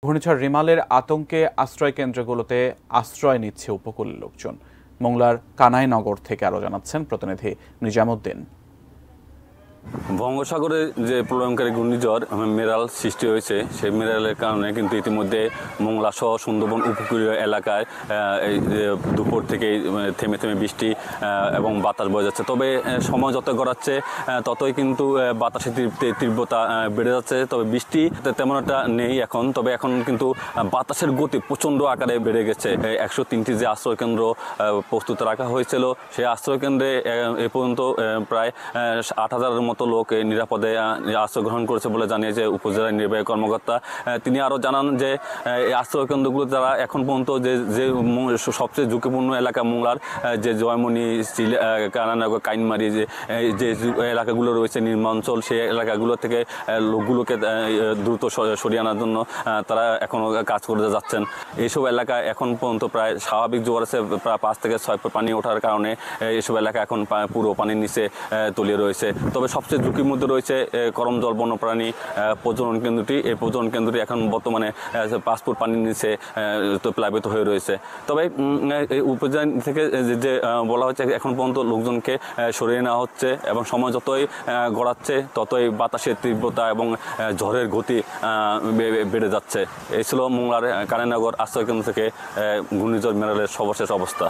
ঘূর্ণিঝড় রিমালের আতঙ্কে আশ্রয়কেন্দ্রগুলোতে আশ্রয় নিচ্ছে উপকূলের লোকজন। মোংলার কানাইনগর থেকে আরো জানাচ্ছেন প্রতিনিধি নিজামুদ্দিন। বঙ্গোপসাগরে যে প্রলয়ঙ্কারী ঘূর্ণিঝড় মেরাল সৃষ্টি হয়েছে, সেই মেরালের কারণে কিন্তু ইতিমধ্যে মোংলা সহ সুন্দরবন উপকূলীয় এলাকায় দুপুর থেকে থেমে থেমে বৃষ্টি এবং বাতাস বয়ে যাচ্ছে। তবে সময় যত গড়াচ্ছে ততই কিন্তু বাতাসের তীব্রতা বেড়ে যাচ্ছে। তবে বৃষ্টি তেমন একটা নেই এখন, তবে এখন কিন্তু বাতাসের গতি প্রচণ্ড আকারে বেড়ে গেছে। 103টি যে আশ্রয়কেন্দ্র প্রস্তুত রাখা হয়েছিল, সেই আশ্রয়কেন্দ্রে এ পর্যন্ত প্রায় 8,000-এর মতো লোক নিরাপদে আশ্রয় গ্রহণ করেছে বলে জানিয়েছে উপজেলা নির্বাহী কর্মকর্তা। তিনি আরও জানান যে এই আশ্রয়কেন্দ্রগুলো যারা এখন পর্যন্ত যে সবচেয়ে ঝুঁকিপূর্ণ এলাকা মোংলার যে জয়মনি, কানাইনগর, কাইনমারি যে এলাকাগুলো রয়েছে নিম্নাঞ্চল, সেই এলাকাগুলো থেকে লোকগুলোকে দ্রুত সরিয়ে আনার জন্য তারা এখনও কাজ করে যাচ্ছেন। এইসব এলাকা এখন পর্যন্ত প্রায় স্বাভাবিক জোয়ার আছে, প্রায় 5 থেকে 6 ফুট পানি ওঠার কারণে এইসব এলাকা এখন পুরো পানির নিচে তলিয়ে রয়েছে। তবে সবচেয়ে ঝুঁকির মধ্যে রয়েছে করমজল বন্যপ্রাণী প্রজনন কেন্দ্রটি। এই প্রজনন কেন্দ্রটি এখন বর্তমানে 5 ফুট পানির নিচে প্লাবিত হয়ে রয়েছে। তবে উপজেলা থেকে যে বলা হচ্ছে এখন পর্যন্ত লোকজনকে সরিয়ে নেওয়া হচ্ছে এবং সময় যতই গড়াচ্ছে ততই বাতাসের তীব্রতা এবং ঝড়ের গতি বেড়ে যাচ্ছে। এই ছিল মোংলার কানাইনগর আশ্রয়কেন্দ্র থেকে ঘূর্ণিঝড় মেরালের সর্বশেষ অবস্থা।